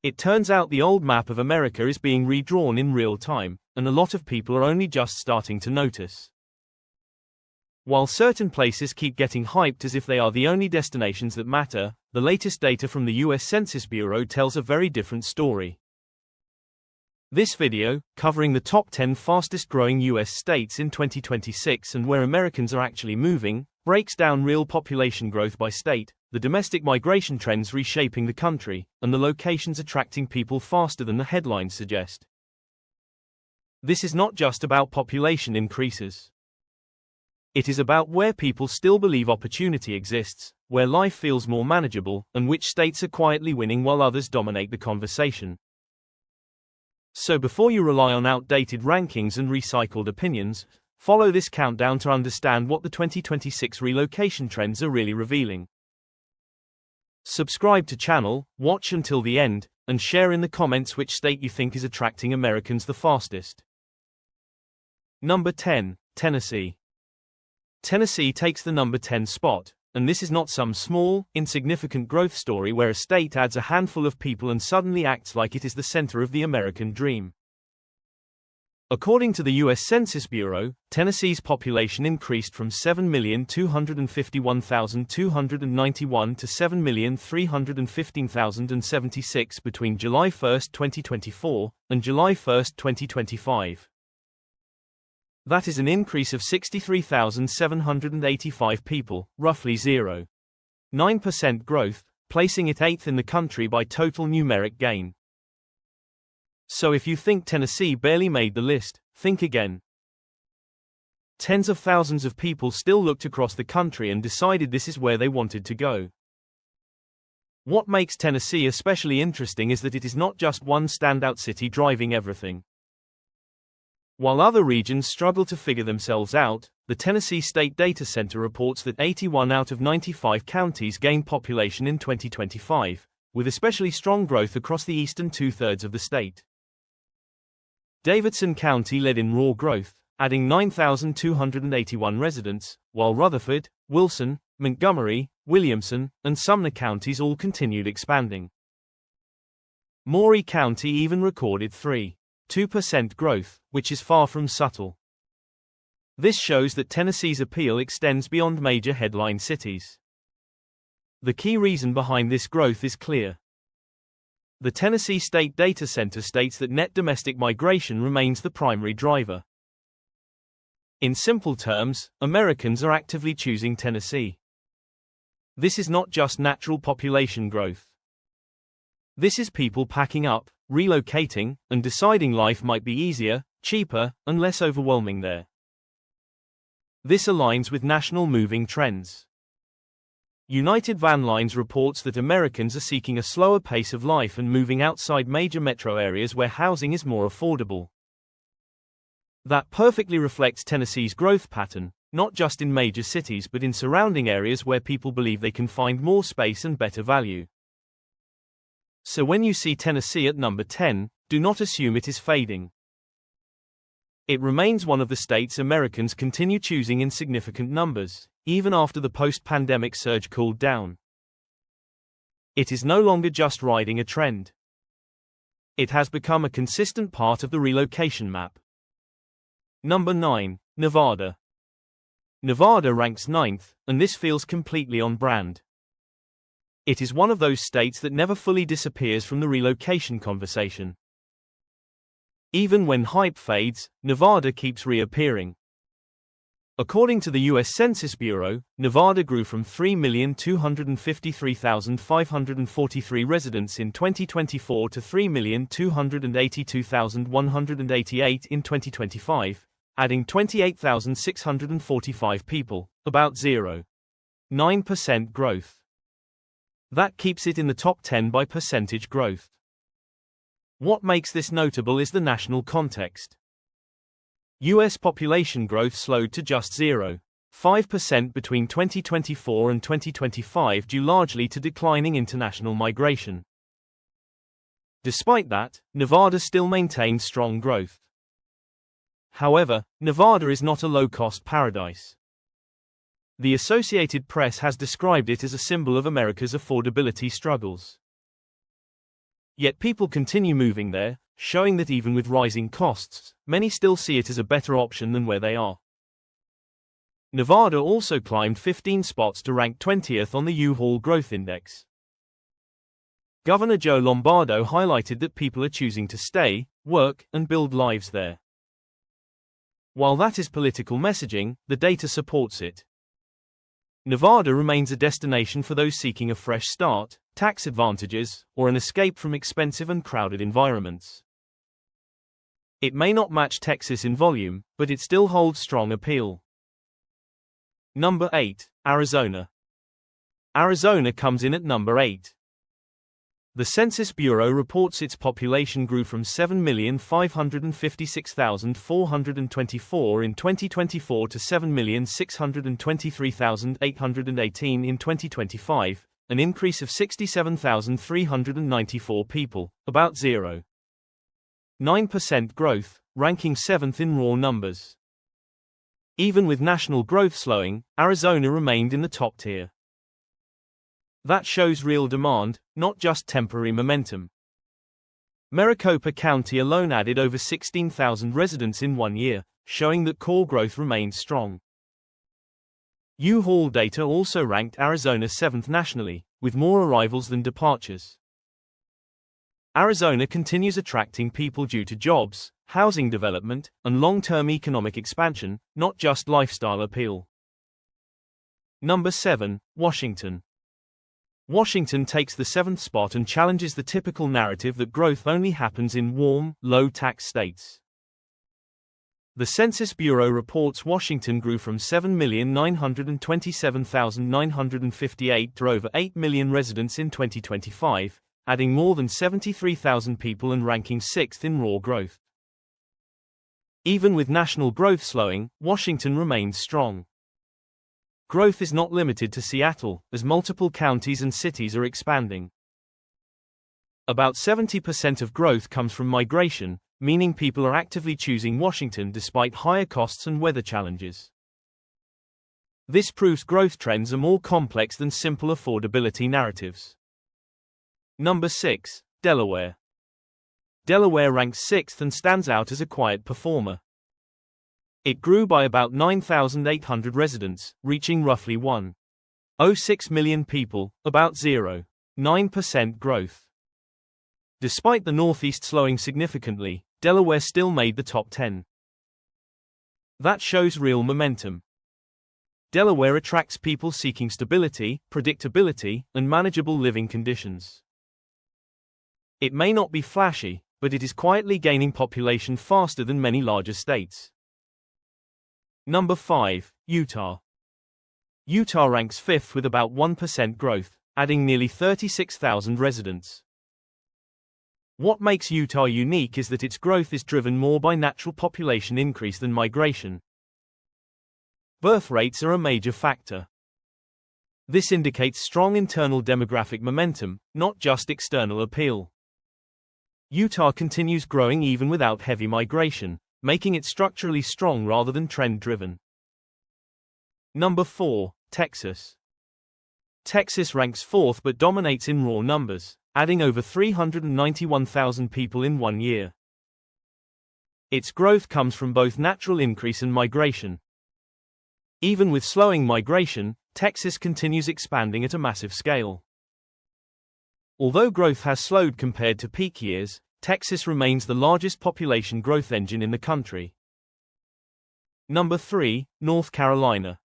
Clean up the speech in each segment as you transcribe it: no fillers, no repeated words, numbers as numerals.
It turns out the old map of America is being redrawn in real time, and a lot of people are only just starting to notice. While certain places keep getting hyped as if they are the only destinations that matter, the latest data from the US Census Bureau tells a very different story. This video, covering the top 10 fastest growing US states in 2026 and where Americans are actually moving, breaks down real population growth by state, the domestic migration trends reshaping the country, and the locations attracting people faster than the headlines suggest. This is not just about population increases. It is about where people still believe opportunity exists, where life feels more manageable, and which states are quietly winning while others dominate the conversation. So before you rely on outdated rankings and recycled opinions, follow this countdown to understand what the 2026 relocation trends are really revealing. Subscribe to channel, watch until the end, and share in the comments which state you think is attracting Americans the fastest. Number 10, Tennessee. Tennessee takes the number 10 spot, and this is not some small, insignificant growth story where a state adds a handful of people and suddenly acts like it is the center of the American dream. According to the US Census Bureau, Tennessee's population increased from 7,251,291 to 7,315,076 between July 1, 2024, and July 1, 2025. That is an increase of 63,785 people, roughly 0.9% growth, placing it 8th in the country by total numeric gain. So if you think Tennessee barely made the list, think again. Tens of thousands of people still looked across the country and decided this is where they wanted to go. What makes Tennessee especially interesting is that it is not just one standout city driving everything. While other regions struggle to figure themselves out, the Tennessee State Data Center reports that 81 out of 95 counties gained population in 2025, with especially strong growth across the eastern two-thirds of the state. Davidson County led in raw growth, adding 9,281 residents, while Rutherford, Wilson, Montgomery, Williamson, and Sumner counties all continued expanding. Maury County even recorded 3.2% growth, which is far from subtle. This shows that Tennessee's appeal extends beyond major headline cities. The key reason behind this growth is clear. The Tennessee State Data Center states that net domestic migration remains the primary driver. In simple terms, Americans are actively choosing Tennessee. This is not just natural population growth. This is people packing up, relocating, and deciding life might be easier, cheaper, and less overwhelming there. This aligns with national moving trends. United Van Lines reports that Americans are seeking a slower pace of life and moving outside major metro areas where housing is more affordable. That perfectly reflects Tennessee's growth pattern, not just in major cities but in surrounding areas where people believe they can find more space and better value. So when you see Tennessee at number 10, do not assume it is fading. It remains one of the states Americans continue choosing in significant numbers, even after the post-pandemic surge cooled down. It is no longer just riding a trend. It has become a consistent part of the relocation map. Number 9, Nevada. Nevada ranks 9th, and this feels completely on brand. It is one of those states that never fully disappears from the relocation conversation. Even when hype fades, Nevada keeps reappearing. According to the US Census Bureau, Nevada grew from 3,253,543 residents in 2024 to 3,282,188 in 2025, adding 28,645 people, about 0.9% growth. That keeps it in the top 10 by percentage growth. What makes this notable is the national context. US population growth slowed to just 0.5% between 2024 and 2025 due largely to declining international migration. Despite that, Nevada still maintained strong growth. However, Nevada is not a low-cost paradise. The Associated Press has described it as a symbol of America's affordability struggles. Yet people continue moving there, showing that even with rising costs, many still see it as a better option than where they are. Nevada also climbed 15 spots to rank 20th on the U-Haul Growth Index. Governor Joe Lombardo highlighted that people are choosing to stay, work, and build lives there. While that is political messaging, the data supports it. Nevada remains a destination for those seeking a fresh start, tax advantages, or an escape from expensive and crowded environments. It may not match Texas in volume, but it still holds strong appeal. Number 8, Arizona. Arizona comes in at number 8. The Census Bureau reports its population grew from 7,556,424 in 2024 to 7,623,818 in 2025, an increase of 67,394 people, about 0.9% growth, ranking 7th in raw numbers. Even with national growth slowing, Arizona remained in the top tier. That shows real demand, not just temporary momentum. Maricopa County alone added over 16,000 residents in 1 year, showing that core growth remains strong. U-Haul data also ranked Arizona 7th nationally, with more arrivals than departures. Arizona continues attracting people due to jobs, housing development, and long-term economic expansion, not just lifestyle appeal. Number 7, Washington. Washington takes the 7th spot and challenges the typical narrative that growth only happens in warm, low-tax states. The Census Bureau reports Washington grew from 7,927,958 to over 8 million residents in 2025, adding more than 73,000 people and ranking 6th in raw growth. Even with national growth slowing, Washington remains strong. Growth is not limited to Seattle, as multiple counties and cities are expanding. About 70% of growth comes from migration, meaning people are actively choosing Washington despite higher costs and weather challenges. This proves growth trends are more complex than simple affordability narratives. Number 6, Delaware. Delaware ranks 6th and stands out as a quiet performer. It grew by about 9,800 residents, reaching roughly 1.06 million people, about 0.9% growth. Despite the Northeast slowing significantly, Delaware still made the top 10. That shows real momentum. Delaware attracts people seeking stability, predictability, and manageable living conditions. It may not be flashy, but it is quietly gaining population faster than many larger states. Number 5, Utah. Utah ranks 5th with about 1% growth, adding nearly 36,000 residents. What makes Utah unique is that its growth is driven more by natural population increase than migration. Birth rates are a major factor. This indicates strong internal demographic momentum, not just external appeal. Utah continues growing even without heavy migration, making it structurally strong rather than trend-driven. Number 4, Texas. Texas ranks 4th but dominates in raw numbers, adding over 391,000 people in 1 year. Its growth comes from both natural increase and migration. Even with slowing migration, Texas continues expanding at a massive scale. Although growth has slowed compared to peak years, Texas remains the largest population growth engine in the country. Number 3, North Carolina.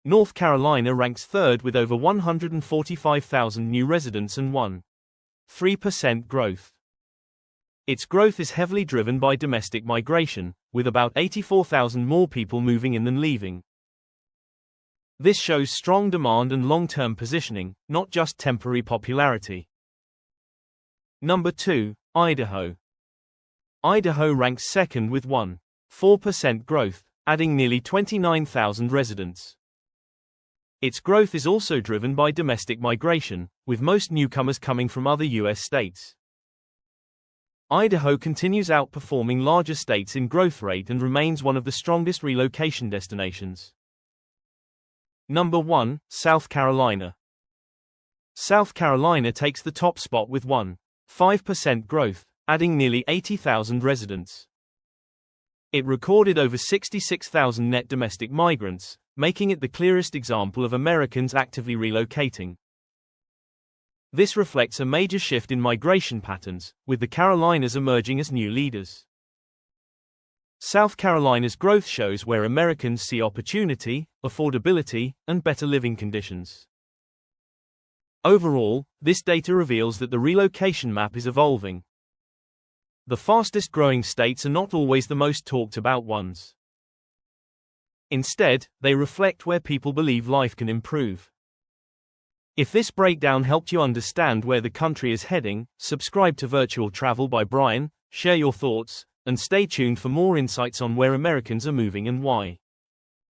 North Carolina ranks 3rd with over 145,000 new residents and 1.3% growth. Its growth is heavily driven by domestic migration, with about 84,000 more people moving in than leaving. This shows strong demand and long-term positioning, not just temporary popularity. Number 2, Idaho. Idaho ranks 2nd with 1.4% growth, adding nearly 29,000 residents. Its growth is also driven by domestic migration, with most newcomers coming from other U.S. states. Idaho continues outperforming larger states in growth rate and remains one of the strongest relocation destinations. Number 1, South Carolina. South Carolina takes the top spot with 1. 5% growth, adding nearly 80,000 residents. It recorded over 66,000 net domestic migrants, making it the clearest example of Americans actively relocating. This reflects a major shift in migration patterns, with the Carolinas emerging as new leaders. South Carolina's growth shows where Americans see opportunity, affordability, and better living conditions. Overall, this data reveals that the relocation map is evolving. The fastest growing states are not always the most talked about ones. Instead, they reflect where people believe life can improve. If this breakdown helped you understand where the country is heading, subscribe to Virtual Travel by Brian, share your thoughts, and stay tuned for more insights on where Americans are moving and why.